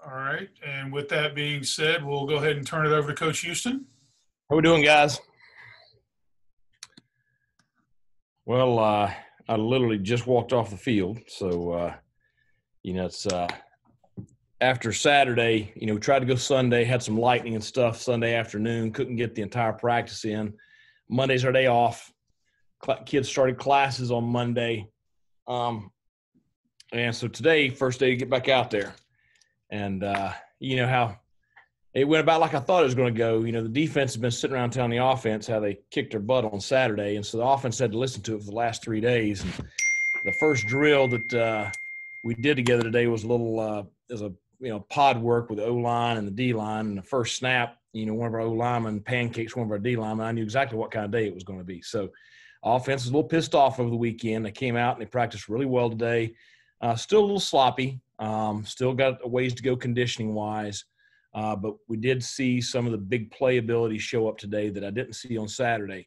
All right. And with that being said, we'll go ahead and turn it over to Coach Houston. How we doing, guys? Well, I literally just walked off the field. So, it's after Saturday, tried to go Sunday, had some lightning and stuff Sunday afternoon, couldn't get the entire practice in. Monday's our day off. Kids started classes on Monday. And so today, first day to get back out there. And you know how it went about like I thought it was going to go. The defense has been sitting around telling the offense how they kicked their butt on Saturday. And so the offense had to listen to it for the last 3 days. And the first drill that we did together today was a little pod work with the O-line and the D-line. And the first snap, one of our O-linemen pancakes one of our D-linemen. I knew exactly what kind of day it was going to be. So offense was a little pissed off over the weekend. They came out and they practiced really well today. Still a little sloppy. Still got a ways to go conditioning-wise. But we did see some of the big playability show up today that I didn't see on Saturday.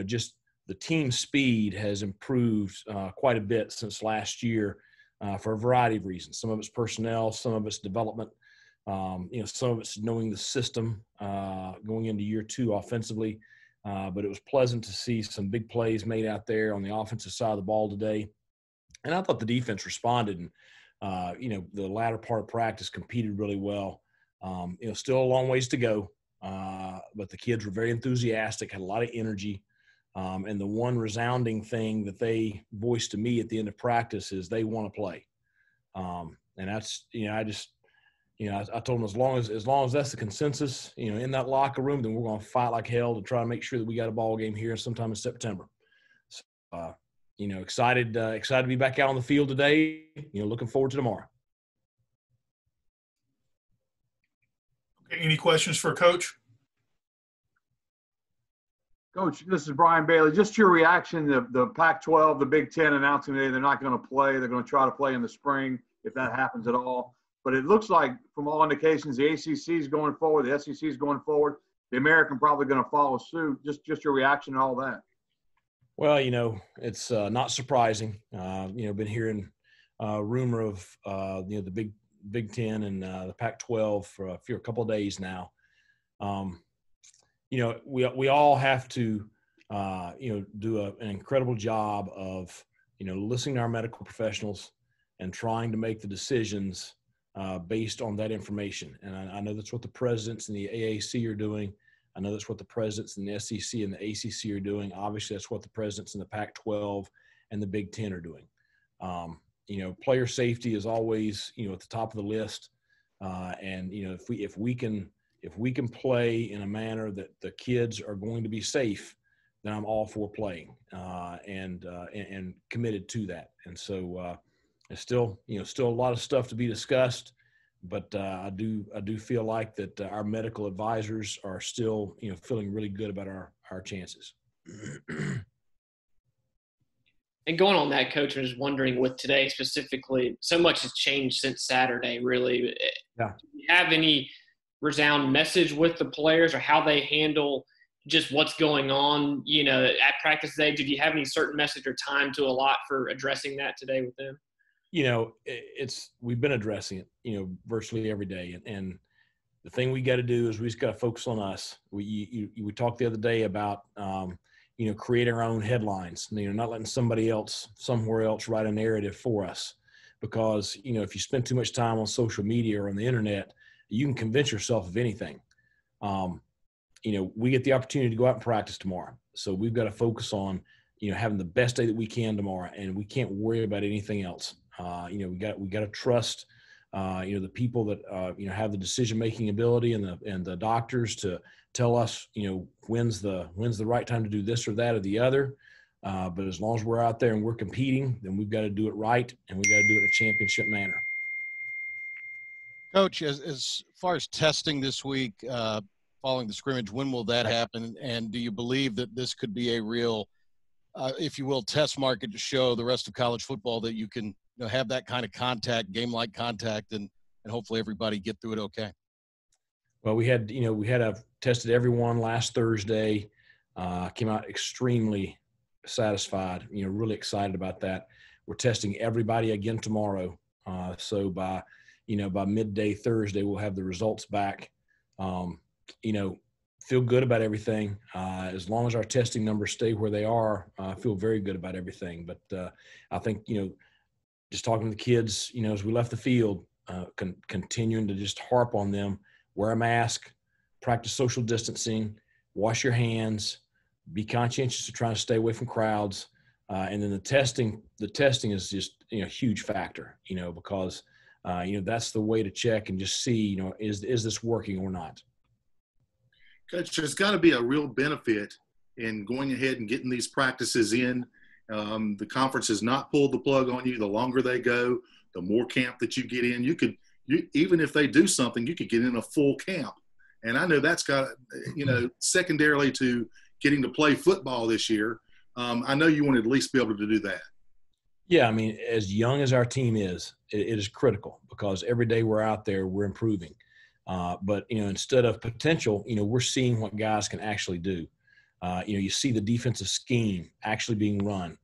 Just the team speed has improved quite a bit since last year for a variety of reasons. Some of it's personnel, some of it's development, some of it's knowing the system going into year 2 offensively. But it was pleasant to see some big plays made out there on the offensive side of the ball today. And I thought the defense responded and, the latter part of practice competed really well. Still a long ways to go, but the kids were very enthusiastic, had a lot of energy. And the one resounding thing that they voiced to me at the end of practice is they want to play. And that's, I told them as long as that's the consensus, in that locker room, then we're going to fight like hell to try to make sure that we got a ball game here sometime in September. So, excited to be back out on the field today. Looking forward to tomorrow. Okay, any questions for Coach? Coach, this is Brian Bailey. Just your reaction to the Pac-12, the Big Ten announcing today they're not going to play. They're going to try to play in the spring if that happens at all. But it looks like, from all indications, the ACC is going forward, the SEC is going forward. The American probably going to follow suit. Just your reaction to all that. Well, it's not surprising. Been hearing rumor of the Big Ten and the Pac-12 for a couple of days now. We all have to do an incredible job of listening to our medical professionals and trying to make the decisions based on that information. And I know that's what the presidents in the AAC are doing. I know that's what the presidents in the SEC and the ACC are doing. Obviously, that's what the presidents in the Pac-12 and the Big Ten are doing. Player safety is always, at the top of the list. And if we can play in a manner that the kids are going to be safe, then I'm all for playing and committed to that. And so it's still a lot of stuff to be discussed. But I do feel like that our medical advisors are still, feeling really good about our chances. And going on that, Coach, I was wondering with today specifically, so much has changed since Saturday, really. Yeah. Do you have any resound message with the players or how they handle just what's going on, at practice today? Did you have any certain message or time to allot for addressing that today with them? We've been addressing it, virtually every day. And the thing we got to do is we just got to focus on us. We talked the other day about, creating our own headlines, not letting somebody else somewhere else write a narrative for us. Because, if you spend too much time on social media or on the internet, you can convince yourself of anything. We get the opportunity to go out and practice tomorrow. So we've got to focus on, having the best day that we can tomorrow, and we can't worry about anything else. We got to trust, the people that, have the decision-making ability and the doctors to tell us, when's the right time to do this or that or the other. But as long as we're out there and we're competing, then we've got to do it right, and we got to do it in a championship manner. Coach, as far as testing this week, following the scrimmage, when will that happen? And do you believe that this could be a real, if you will, test market to show the rest of college football that you can have that kind of contact, game-like contact, and hopefully everybody get through it okay? Well, we had tested everyone last Thursday, came out extremely satisfied, really excited about that. We're testing everybody again tomorrow. So by, by midday Thursday, we'll have the results back. Feel good about everything. As long as our testing numbers stay where they are, I feel very good about everything. But I think, just talking to the kids, as we left the field, continuing to just harp on them, wear a mask, practice social distancing, wash your hands, be conscientious of trying to stay away from crowds. And then the testing is just, a huge factor, because, that's the way to check and just see, is this working or not? Coach, there's got to be a real benefit in going ahead and getting these practices in. The conference has not pulled the plug on you. The longer they go, the more camp that you get in. Even if they do something, you could get in a full camp. And I know that's got, secondarily to getting to play football this year, I know you want to at least be able to do that. Yeah, as young as our team is, it is critical because every day we're out there, we're improving. But, instead of potential, we're seeing what guys can actually do. You see the defensive scheme actually being run.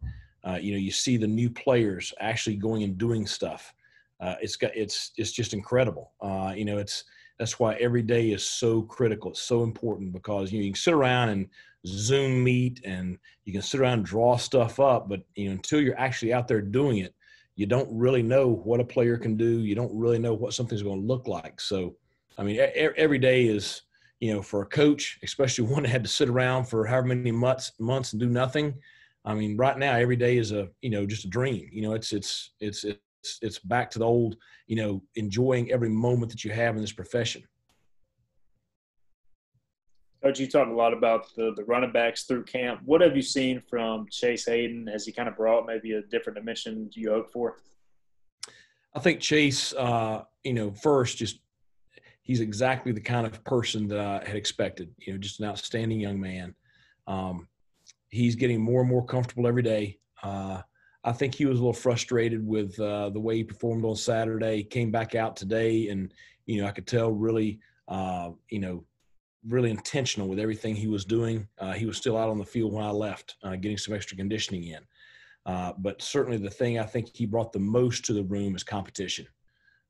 You see the new players actually going and doing stuff. It's just incredible. That's why every day is so critical. It's so important because you can sit around and Zoom meet and you can sit around and draw stuff up, but until you're actually out there doing it, you don't really know what a player can do. You don't really know what something's going to look like. So, every day is, for a coach, especially one that had to sit around for however many months and do nothing. Right now, every day is just a dream. It's back to the old, enjoying every moment that you have in this profession. Coach, you talk a lot about the running backs through camp. What have you seen from Chase Hayden? Has he kind of brought maybe a different dimension you hoped for? I think Chase, first, just he's exactly the kind of person that I had expected, just an outstanding young man. He's getting more and more comfortable every day. I think he was a little frustrated with the way he performed on Saturday. He came back out today and, I could tell really, really intentional with everything he was doing. He was still out on the field when I left, getting some extra conditioning in. But certainly the thing I think he brought the most to the room is competition.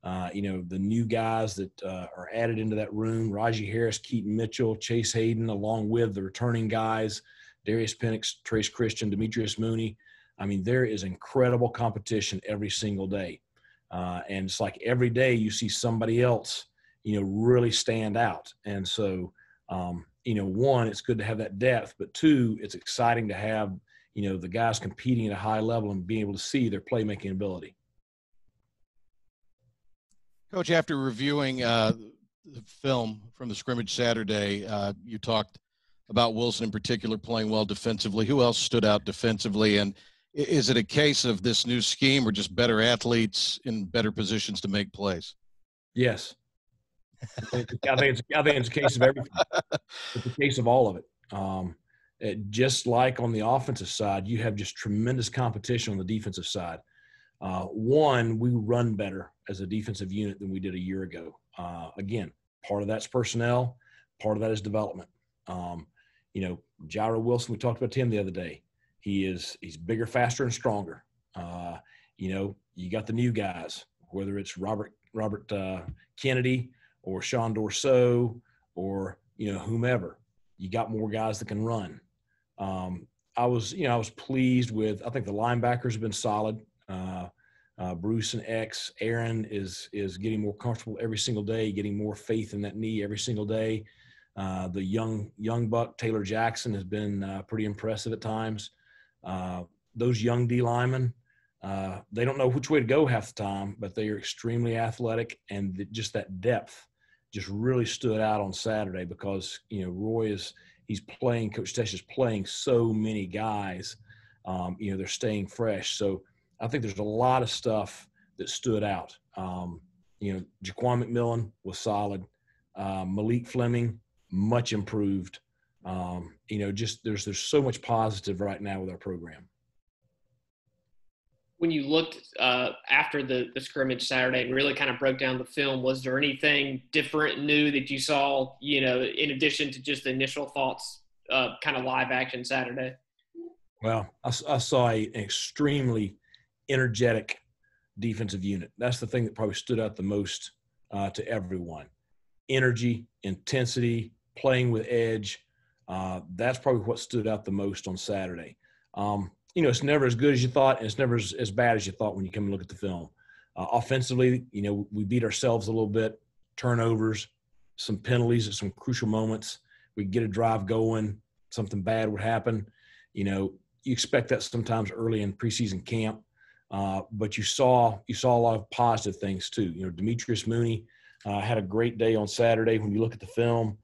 The new guys that are added into that room, Raji Harris, Keaton Mitchell, Chase Hayden, along with the returning guys, Darius Penix, Trace Christian, Demetrius Mooney. There is incredible competition every single day. And it's like every day you see somebody else, really stand out. And so, one, it's good to have that depth, but two, it's exciting to have, the guys competing at a high level and being able to see their playmaking ability. Coach, after reviewing the film from the scrimmage Saturday, you talked about Wilson in particular playing well defensively. Who else stood out defensively? And is it a case of this new scheme or just better athletes in better positions to make plays? Yes. I think it's a case of everything. It's a case of all of it. Just like on the offensive side, you have just tremendous competition on the defensive side. One, we run better as a defensive unit than we did a year ago. Again, part of that's personnel, part of that is development. Jairo Wilson, we talked about him the other day. He's bigger, faster, and stronger. You got the new guys, whether it's Robert Kennedy or Sean Dorso or whomever. You got more guys that can run. I was pleased with. I think the linebackers have been solid. Bruce and X, Aaron is getting more comfortable every single day, getting more faith in that knee every single day. The young buck Taylor Jackson has been pretty impressive at times. Those young D linemen, they don't know which way to go half the time, but they are extremely athletic, and just that depth just really stood out on Saturday because Roy he's playing. Coach Tesh is playing so many guys. They're staying fresh. So I think there's a lot of stuff that stood out. Jaquan McMillan was solid. Malik Fleming, much improved. There's so much positive right now with our program. When you looked after the scrimmage Saturday and really kind of broke down the film, was there anything different, new that you saw, in addition to just the initial thoughts, kind of live action Saturday? Well, I saw an extremely energetic defensive unit. That's the thing that probably stood out the most to everyone. Energy, intensity, playing with edge. That's probably what stood out the most on Saturday. It's never as good as you thought, and it's never as bad as you thought when you come and look at the film. Offensively, we beat ourselves a little bit. Turnovers, some penalties at some crucial moments. We get a drive going, something bad would happen. You expect that sometimes early in preseason camp, but you saw a lot of positive things too. Demetrius Mooney had a great day on Saturday. When you look at the film,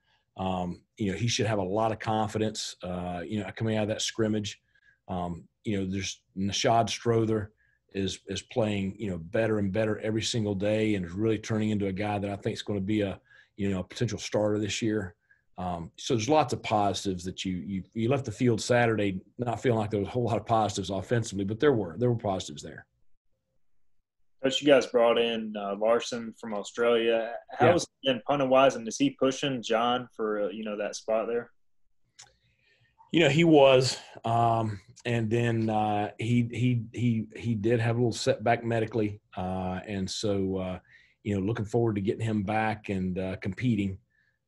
he should have a lot of confidence. Coming out of that scrimmage, there's Nashad Strother is playing better and better every single day, and is really turning into a guy that I think is going to be a potential starter this year. So there's lots of positives that you left the field Saturday not feeling like there was a whole lot of positives offensively, but there were positives there. Coach, you guys brought in Larson from Australia. How's he been punting wise, and is he pushing John for that spot there? He was, and then he did have a little setback medically, and so looking forward to getting him back and competing.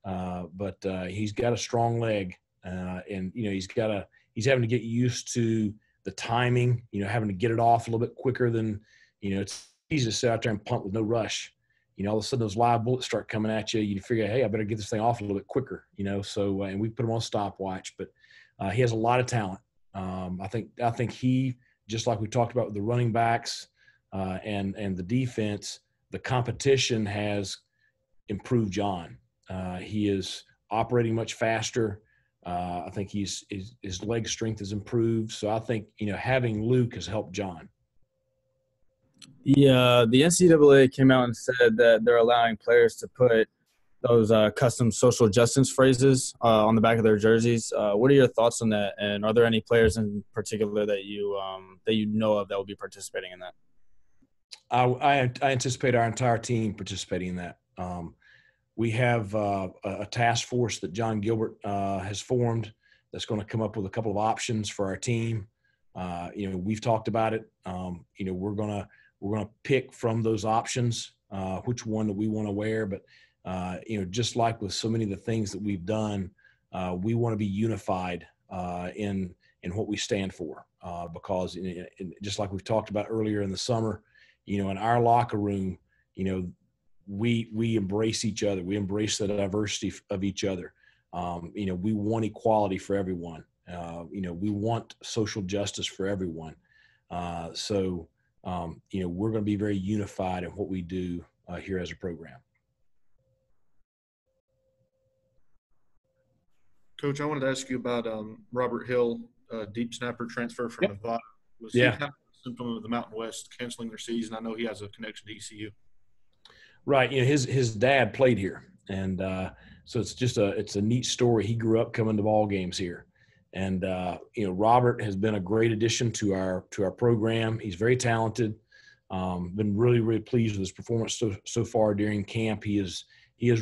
But he's got a strong leg, and he's having to get used to the timing. Having to get it off a little bit quicker than it's easy to sit out there and punt with no rush. All of a sudden those live bullets start coming at you. You figure, hey, I better get this thing off a little bit quicker. So and we put him on stopwatch, but he has a lot of talent. I think he, just like we talked about with the running backs and the defense, the competition has improved John. He is operating much faster. I think his leg strength has improved. So I think, having Luke has helped John. The NCAA came out and said that they're allowing players to put those custom social justice phrases on the back of their jerseys. What are your thoughts on that? And are there any players in particular that you know of that will be participating in that? I anticipate our entire team participating in that. We have a task force that John Gilbert has formed that's going to come up with a couple of options for our team. We've talked about it. We're going to pick from those options which one that we want to wear. But just like with so many of the things that we've done, we want to be unified in what we stand for. Because just like we've talked about earlier in the summer, in our locker room, we embrace each other. We embrace the diversity of each other. We want equality for everyone. We want social justice for everyone. So we're going to be very unified in what we do here as a program. Coach, I wanted to ask you about Robert Hill, deep snapper transfer from Nevada. Was he kind of a symptom of the Mountain West canceling their season? I know he has a connection to ECU. Right. His dad played here. And so it's a neat story. He grew up coming to ball games here. And, Robert has been a great addition to our program. He's very talented. Been really, really pleased with his performance so far during camp. He is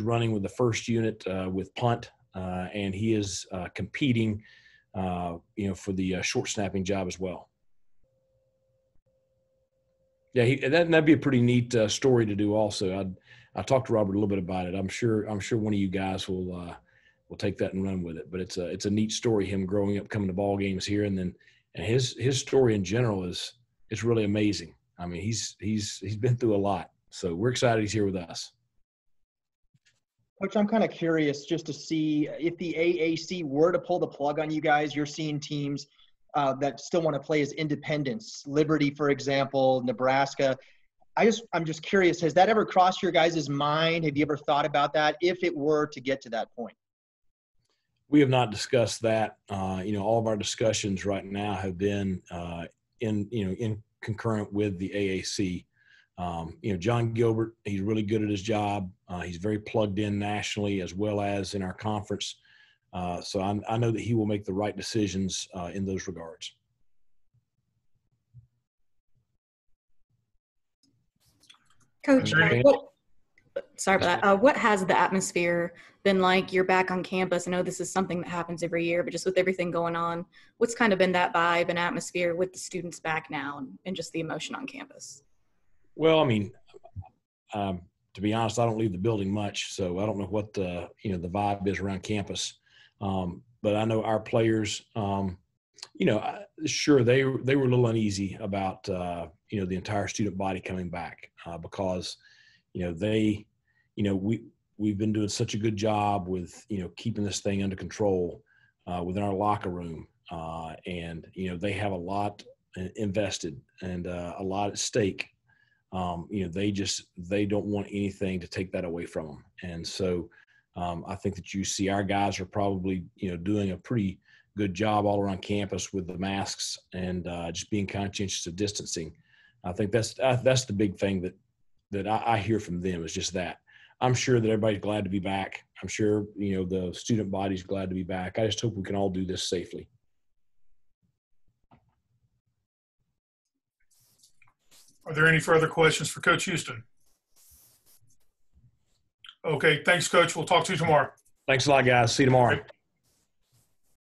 running with the first unit with punt, and he is competing, for the short snapping job as well. Yeah, that'd be a pretty neat story to do. Also, I talked to Robert a little bit about it. I'm sure one of you guys will take that and run with it. But it's a neat story. Him growing up, coming to ball games here, and his story in general is really amazing. I mean, he's been through a lot. So we're excited he's here with us. Coach, I'm kind of curious just to see if the AAC were to pull the plug on you guys. You're seeing teams that still want to play as independents, Liberty, for example, Nebraska. I'm just curious, has that ever crossed your guys' mind? Have you ever thought about that if it were to get to that point? We have not discussed that. All of our discussions right now have been in concurrent with the AAC. John Gilbert, he's really good at his job. He's very plugged in nationally as well as in our conference. So I know that he will make the right decisions in those regards. Coach, sorry about that. What has the atmosphere been like? You're back on campus. I know this is something that happens every year, but just with everything going on, what's kind of been that vibe and atmosphere with the students back now and just the emotion on campus? Well, I mean, to be honest, I don't leave the building much, so I don't know what the vibe is around campus. But I know our players, sure they were a little uneasy about the entire student body coming back because we've been doing such a good job with keeping this thing under control within our locker room, and they have a lot invested and a lot at stake. They don't want anything to take that away from them. And so I think that you see our guys are probably, doing a pretty good job all around campus with the masks and just being conscientious of distancing. I think that's the big thing that I hear from them is just that. I'm sure that everybody's glad to be back. I'm sure, the student body's glad to be back. I just hope we can all do this safely. Are there any further questions for Coach Houston? Okay, thanks, Coach. We'll talk to you tomorrow. Thanks a lot, guys. See you tomorrow.